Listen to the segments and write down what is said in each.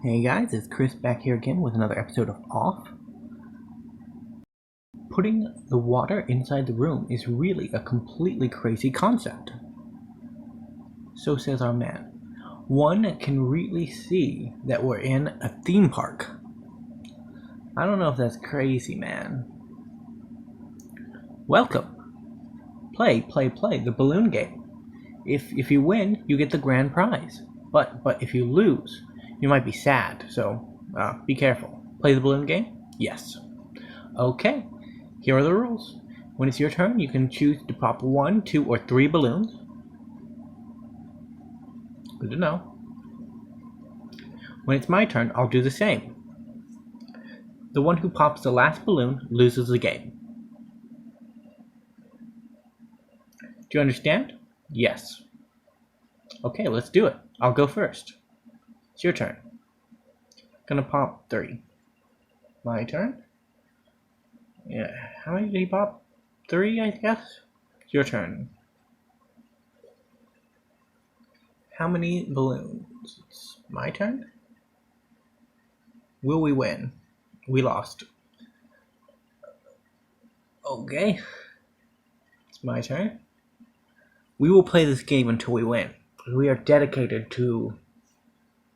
Hey guys, it's Chris back here again with another episode of Off. Putting the water inside the room is really a completely crazy concept. So says our man. One can really see that we're in a theme park. I don't know if that's crazy, man. Welcome. Play, the balloon game. If you win, you get the grand prize. But if you lose, you might be sad, so be careful. Play the balloon game? Yes. Okay, here are the rules. When it's your turn, you can choose to pop 1, 2, or 3 balloons. Good to know. When it's my turn, I'll do the same. The one who pops the last balloon loses the game. Do you understand? Yes. Okay, let's do it. I'll go first. It's your turn. Gonna pop 3. My turn? Yeah, how many did he pop? 3, I guess? It's your turn. How many balloons? It's my turn? Will we win? We lost. Okay. It's my turn. We will play this game until we win. We are dedicated to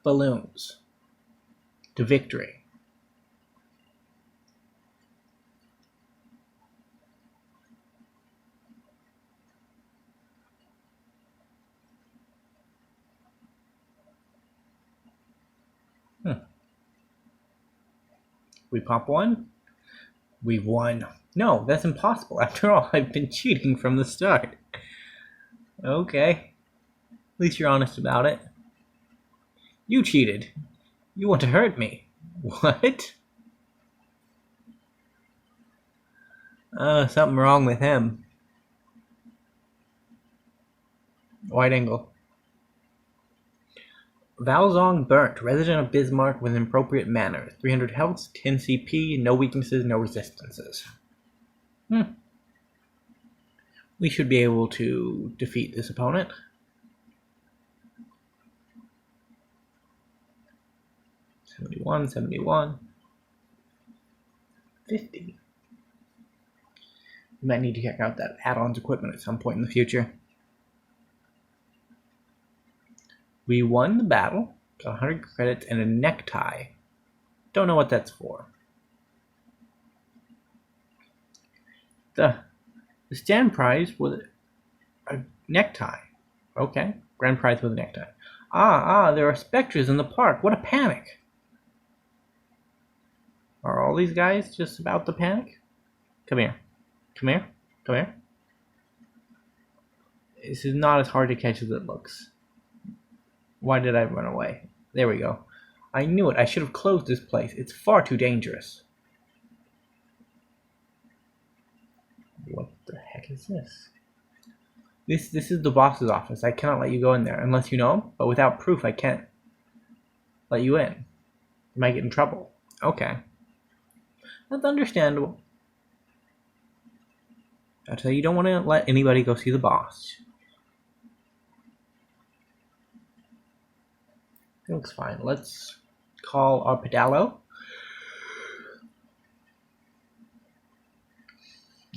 balloons. To victory. We pop 1. We've won. No, that's impossible. After all, I've been cheating from the start. Okay. At least you're honest about it. You cheated. You want to hurt me. What? Something wrong with him. Wide angle. Valzong burnt, resident of Bismarck with appropriate manners. 300 health, 10 CP, no weaknesses, no resistances. We should be able to defeat this opponent. 71, 71. 50. We might need to check out that add-ons equipment at some point in the future. We won the battle. Got 100 credits and a necktie. Don't know what that's for. The stand prize was a necktie. Okay. Grand prize with a necktie. There are specters in the park. What a panic. Are all these guys just about to panic? Come here. Come here. Come here. This is not as hard to catch as it looks. Why did I run away? There we go. I knew it. I should have closed this place. It's far too dangerous. What the heck is this? This is the boss's office. I cannot let you go in there unless you know him, but without proof I can't let you in. You might get in trouble. Okay. That's understandable. I tell you, don't want to let anybody go see the boss. It looks fine. Let's call our pedalo.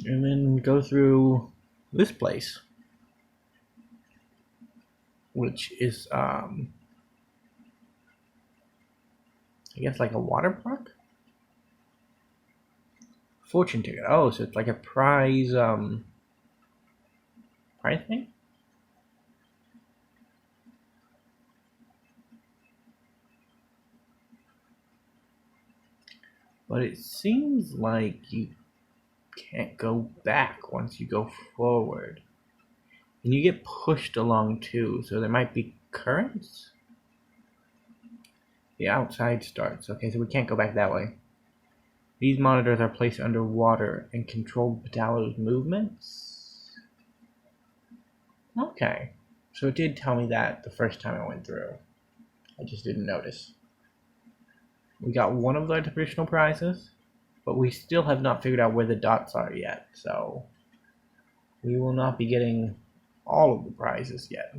And then go through this place. Which is, I guess like a water park? Fortune ticket. Oh, so it's like a prize thing? But it seems like you can't go back once you go forward. And you get pushed along too, so there might be currents? The outside starts. Okay, so we can't go back that way. These monitors are placed underwater and control Pedalo's movements? Okay. So it did tell me that the first time I went through. I just didn't notice. We got one of the additional prizes, but we still have not figured out where the dots are yet, so we will not be getting all of the prizes yet.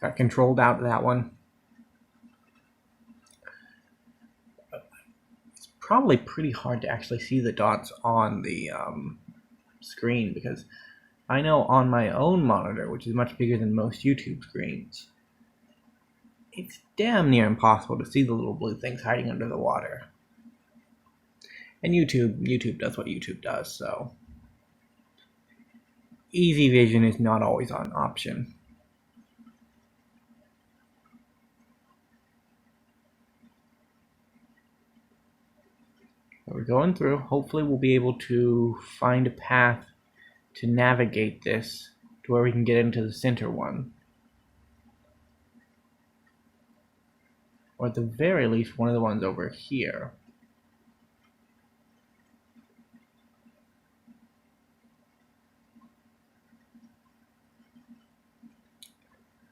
Got controlled out of that one. It's probably pretty hard to actually see the dots on the screen, because I know on my own monitor, which is much bigger than most YouTube screens, it's damn near impossible to see the little blue things hiding under the water. And YouTube does what YouTube does, so easy vision is not always an option. We're going through. Hopefully we'll be able to find a path to navigate this to where we can get into the center one. Or at the very least, one of the ones over here.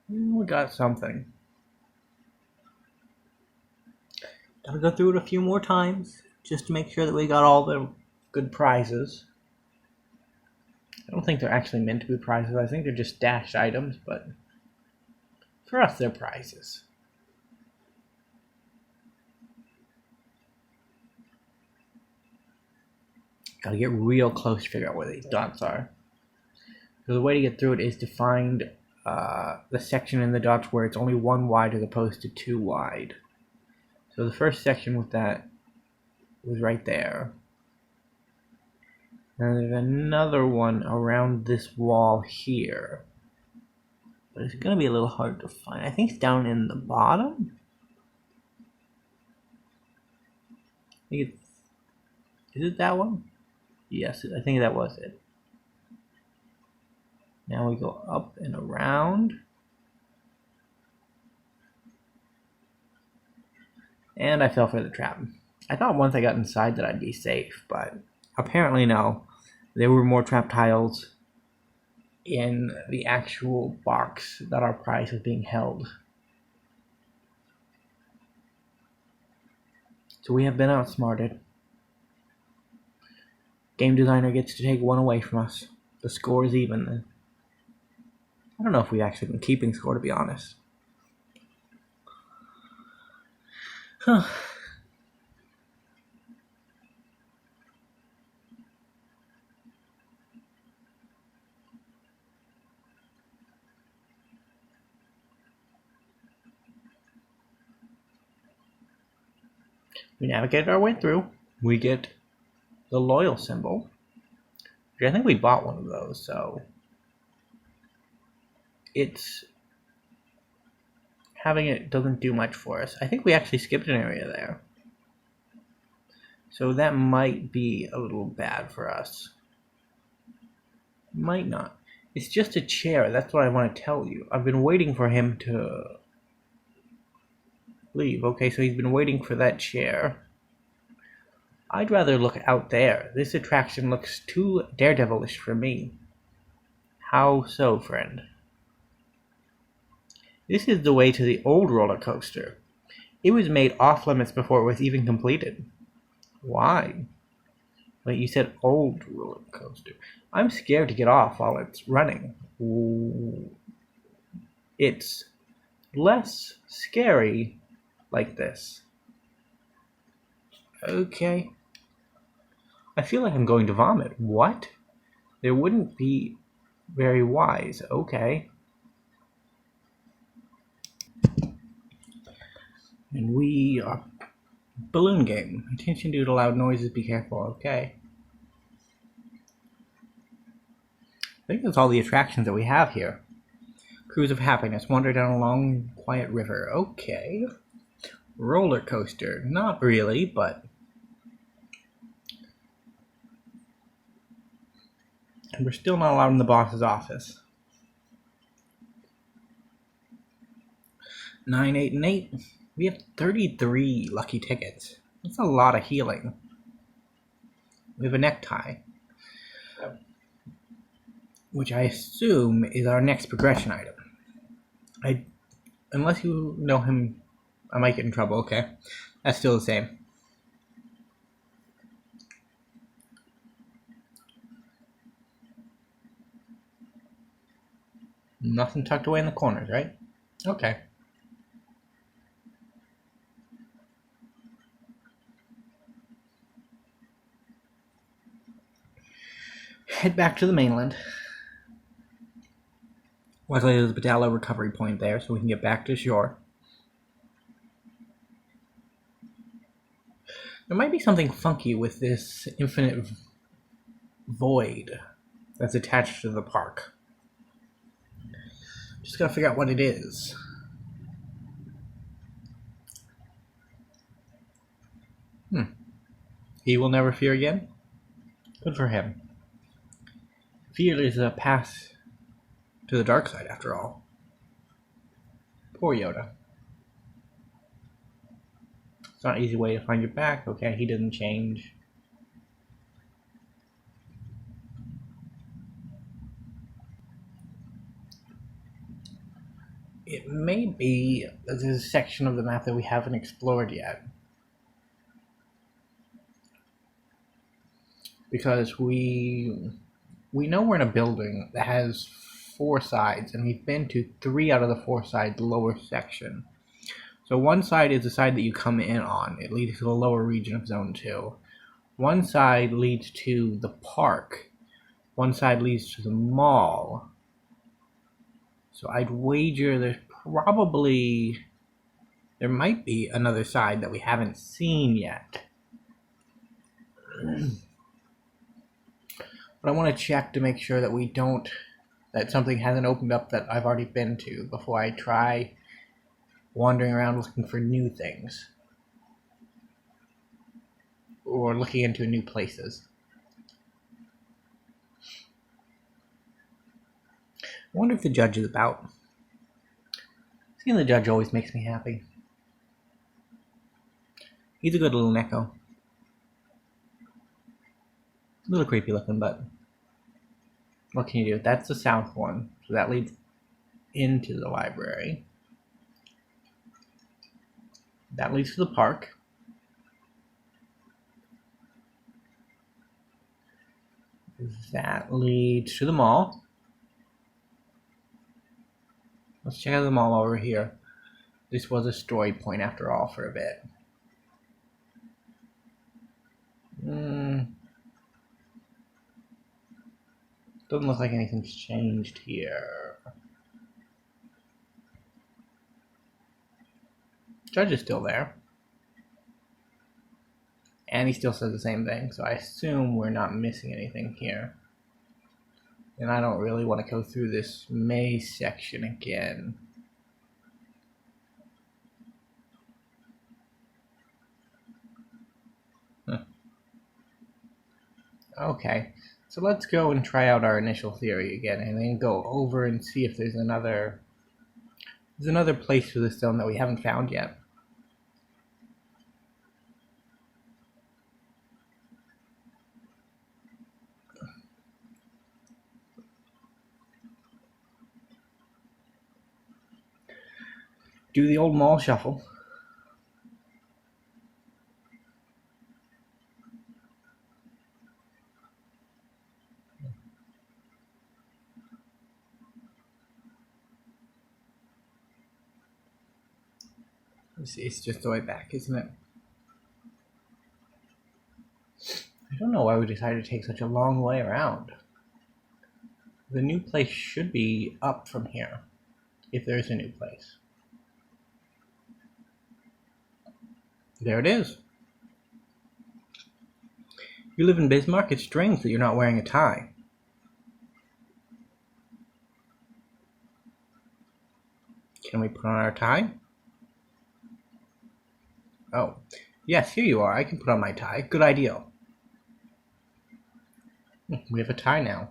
We got something. Gotta go through it a few more times just to make sure that we got all the good prizes. I don't think they're actually meant to be prizes. I think they're just dashed items, but for us, they're prizes. Gotta get real close to figure out where these dots are. So the way to get through it is to find the section in the dots where it's only one wide as opposed to two wide. So the first section with that was right there. And there's another one around this wall here. But it's going to be a little hard to find. I think it's down in the bottom. Is it that one? Yes, I think that was it. Now we go up and around. And I fell for the trap. I thought once I got inside that I'd be safe, but apparently no. There were more trap tiles in the actual box that our prize was being held. So we have been outsmarted. Game designer gets to take one away from us. The score is even. I don't know if we've actually been keeping score, to be honest. Huh. We navigate our way through. We get the loyal symbol. I think we bought one of those, so it's having it doesn't do much for us. I think we actually skipped an area there, so that might be a little bad for us. Might not. It's just a chair. That's what I want to tell you. I've been waiting for him to leave. Okay, so he's been waiting for that chair. I'd rather look out there. This attraction looks too daredevilish for me. How so, friend? This is the way to the old roller coaster. It was made off limits before it was even completed. Why? Wait, you said old roller coaster. I'm scared to get off while it's running. Ooh. It's less scary like this. Okay. I feel like I'm going to vomit. What? There wouldn't be very wise. Okay. And we are balloon game. Attention due to loud noises. Be careful. Okay. I think that's all the attractions that we have here. Cruise of Happiness. Wander down a long, quiet river. Okay. Roller coaster. Not really, but... And we're still not allowed in the boss's office. 9, 8, and 8. We have 33 lucky tickets. That's a lot of healing. We have a necktie, which I assume is our next progression item. Unless you know him, I might get in trouble. Okay, that's still the same. Nothing tucked away in the corners, right? Okay. Head back to the mainland. Luckily, there's a Batalla recovery point there, so we can get back to shore. There might be something funky with this infinite void that's attached to the park. Just gotta figure out what it is. He will never fear again? Good for him. Fear is a path to the dark side, after all. Poor Yoda. It's not an easy way to find your back. Okay, he didn't change. It may be there's a section of the map that we haven't explored yet. Because we know we're in a building that has 4 sides, and we've been to 3 out of the 4 sides lower section. So one side is the side that you come in on. It leads to the lower region of Zone 2. One side leads to the park. One side leads to the mall. So I'd wager there might be another side that we haven't seen yet. But I want to check to make sure that that something hasn't opened up that I've already been to before I try wandering around looking for new things. Or looking into new places. I wonder if the judge is about. Seeing the judge always makes me happy. He's a good little Neko. A little creepy looking, but what can you do? That's the south one, so that leads into the library. That leads to the park. That leads to the mall. Let's check out the mall over here. This was a story point after all for a bit. Doesn't look like anything's changed here. Judge is still there. And he still says the same thing, so I assume we're not missing anything here. And I don't really want to go through this maze section again. Okay, so let's go and try out our initial theory again, and then go over and see if there's another place to this zone that we haven't found yet. Do the old mall shuffle. It's just the way back, isn't it? I don't know why we decided to take such a long way around. The new place should be up from here, if there's a new place. There it is. You live in Bismarck, it's strange that you're not wearing a tie. Can we put on our tie? Oh, yes, here you are. I can put on my tie. Good idea. We have a tie now.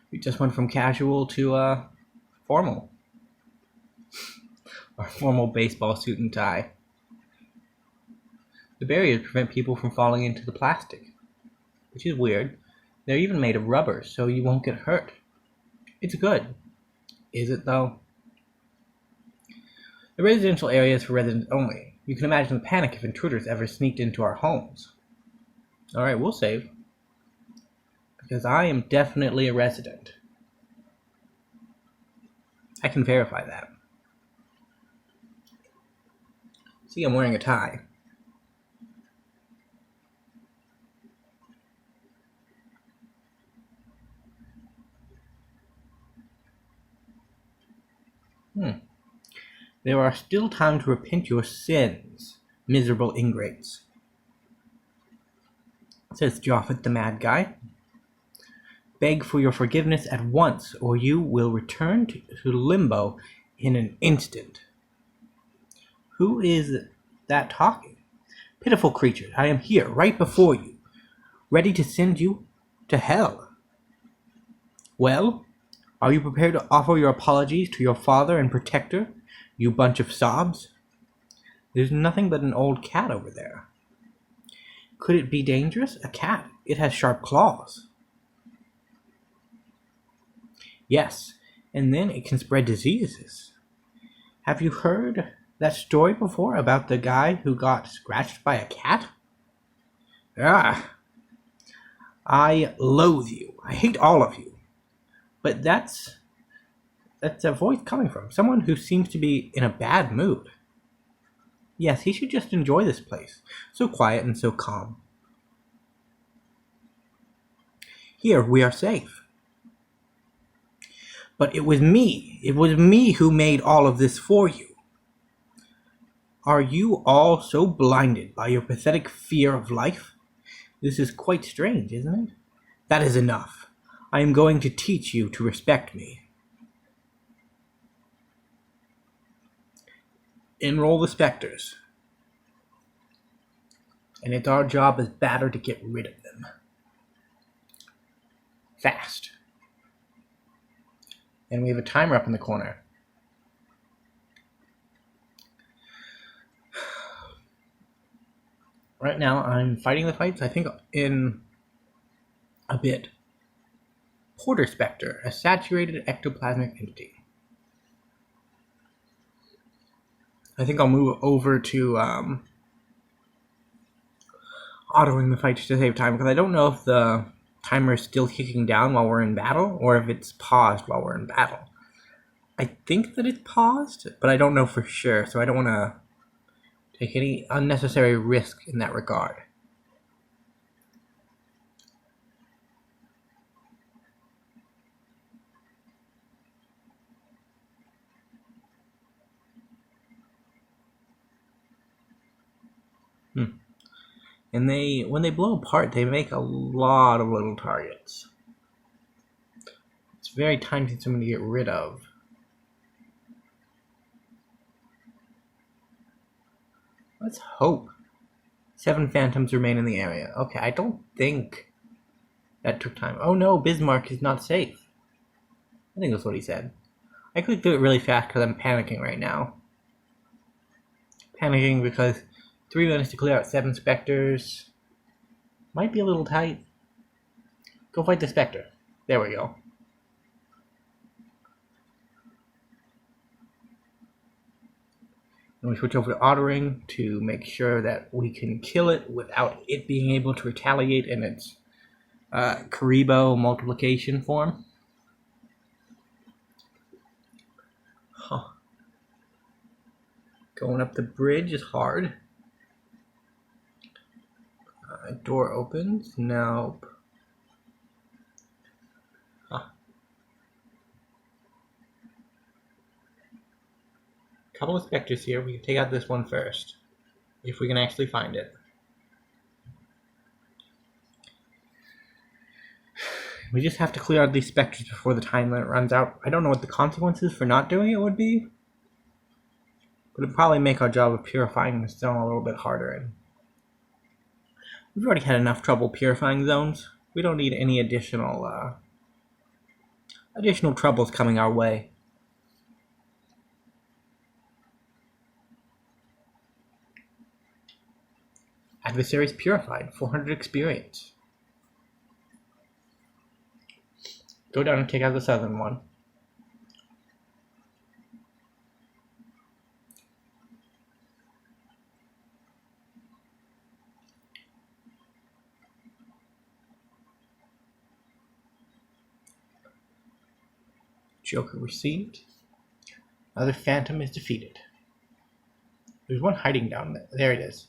We just went from casual to formal. Our formal baseball suit and tie. The barriers prevent people from falling into the plastic, which is weird. They're even made of rubber, so you won't get hurt. It's good. Is it, though? The residential area is for residents only. You can imagine the panic if intruders ever sneaked into our homes. Alright, we'll save. Because I am definitely a resident. I can verify that. See, I'm wearing a tie. There are still time to repent your sins, miserable ingrates, says Japhet the Mad Guy. Beg for your forgiveness at once, or you will return to limbo in an instant. Who is that talking? Pitiful creatures, I am here, right before you, ready to send you to hell. Well, are you prepared to offer your apologies to your father and protector, you bunch of sobs? There's nothing but an old cat over there. Could it be dangerous? A cat. It has sharp claws. Yes, and then it can spread diseases. Have you heard that story before about the guy who got scratched by a cat? Ah, I loathe you. I hate all of you. But that's a voice coming from someone who seems to be in a bad mood. Yes, he should just enjoy this place. So quiet and so calm. Here we are safe. But it was me who made all of this for you. Are you all so blinded by your pathetic fear of life? This is quite strange, isn't it? That is enough. I am going to teach you to respect me. Enroll the specters. And it's our job as batter to get rid of them. Fast. And we have a timer up in the corner. Right now, I'm fighting the fights, I think, in a bit. Porter Spectre, a saturated ectoplasmic entity. I think I'll move over to autoing the fights to save time, because I don't know if the timer is still kicking down while we're in battle, or if it's paused while we're in battle. I think that it's paused, but I don't know for sure, so I don't want to take any unnecessary risk in that regard. And when they blow apart, they make a lot of little targets. It's very time consuming to get rid of. Let's hope 7 phantoms remain in the area. Okay, I don't think that took time. Oh no, Bismarck is not safe. I think that's what he said. I could do it really fast because I'm panicking right now. Panicking because 3 minutes to clear out 7 specters might be a little tight. Go fight the specter. There we go. And we switch over to Ottering to make sure that we can kill it without it being able to retaliate in its Karibo multiplication form. Huh. Going up the bridge is hard. Door opens. Nope. Huh. Couple of specters here. We can take out this one first, if we can actually find it. We just have to clear out these specters before the time limit runs out. I don't know what the consequences for not doing it would be, but it'd probably make our job of purifying the stone a little bit harder. And we've already had enough trouble purifying zones. We don't need any additional troubles coming our way. Adversaries purified, 400 experience. Go down and take out the southern one. Joker received. Another phantom is defeated. There's one hiding down there. There it is.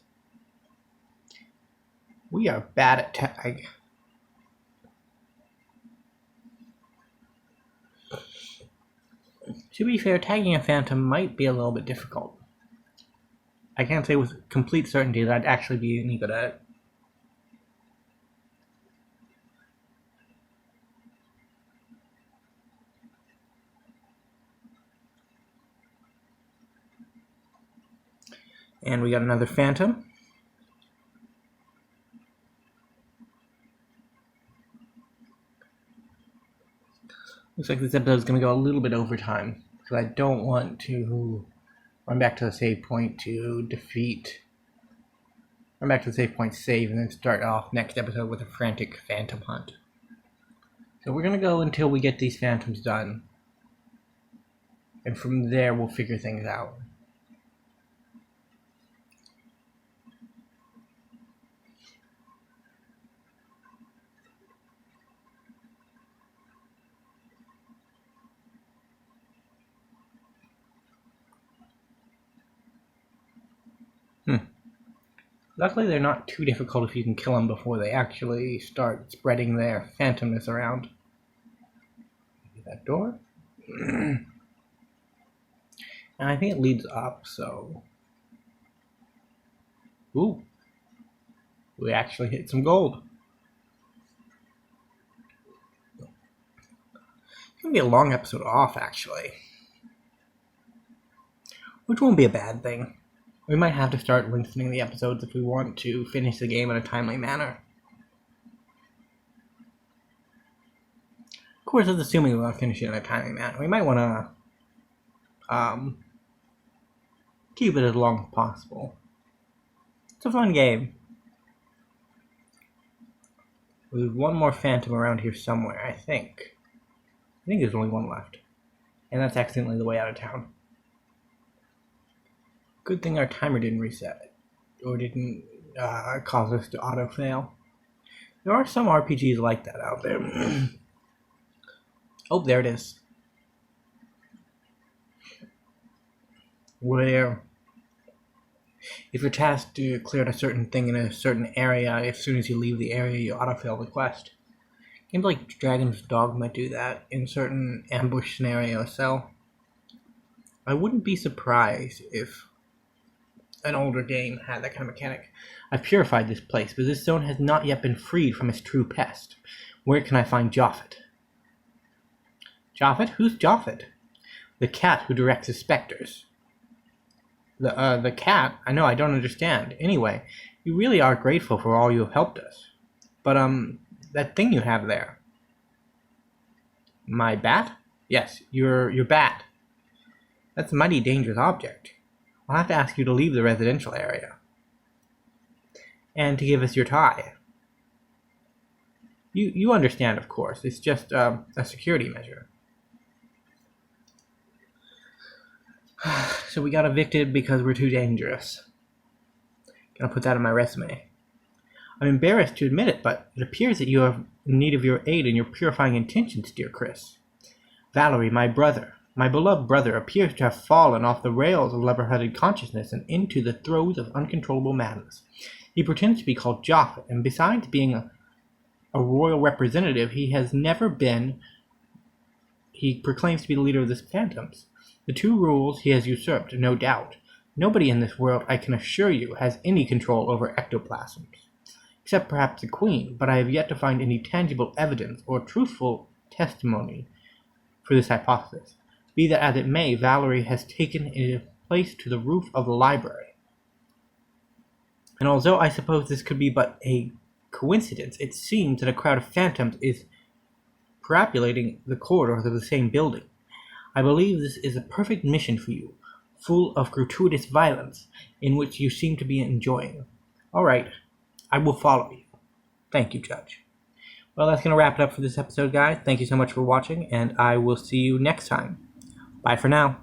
We are bad at tag. To be fair, tagging a phantom might be a little bit difficult. I can't say with complete certainty that I'd actually be any good at it. And we got another phantom. Looks like this episode is going to go a little bit over time, because I don't want to run back to the save point run back to the save point, save, and then start off next episode with a frantic phantom hunt. So we're going to go until we get these phantoms done, and from there we'll figure things out. Luckily, they're not too difficult if you can kill them before they actually start spreading their phantomness around. Maybe that door. And I think it leads up, so... Ooh. We actually hit some gold. It's going to be a long episode off, actually. Which won't be a bad thing. We might have to start lengthening the episodes if we want to finish the game in a timely manner. Of course, that's assuming we want to finish it in a timely manner. We might want to keep it as long as possible. It's a fun game. There's one more phantom around here somewhere, I think. I think there's only one left. And that's accidentally the way out of town. Good thing our timer didn't reset, or didn't cause us to auto-fail. There are some RPGs like that out there. Oh, there it is. Where, if you're tasked to clear out a certain thing in a certain area, as soon as you leave the area, you auto-fail the quest. Games like Dragon's Dogma do that in certain ambush scenarios, so I wouldn't be surprised if an older game had that kind of mechanic. I've purified this place, but this zone has not yet been freed from its true pest. Where can I find Japhet? Japhet? Who's Japhet? The cat who directs the specters. The cat? I know, I don't understand. Anyway, you really are grateful for all you have helped us. But, that thing you have there. My bat? Yes, your bat. That's a mighty dangerous object. I'll have to ask you to leave the residential area. And to give us your tie. You understand, of course. It's just a security measure. So we got evicted because we're too dangerous. Gonna put that on my resume. I'm embarrassed to admit it, but it appears that you are in need of your aid in your purifying intentions, dear Chris. Valerie, my beloved brother, appears to have fallen off the rails of level-headed consciousness and into the throes of uncontrollable madness. He pretends to be called Japhet, and besides being a royal representative, he proclaims to be the leader of the Phantoms. The two rules he has usurped, no doubt. Nobody in this world, I can assure you, has any control over ectoplasms. Except perhaps the Queen, but I have yet to find any tangible evidence or truthful testimony for this hypothesis. Be that as it may, Valerie has taken a place to the roof of the library. And although I suppose this could be but a coincidence, it seems that a crowd of phantoms is perambulating the corridors of the same building. I believe this is a perfect mission for you, full of gratuitous violence, in which you seem to be enjoying. All right, I will follow you. Thank you, Judge. Well, that's going to wrap it up for this episode, guys. Thank you so much for watching, and I will see you next time. Bye for now.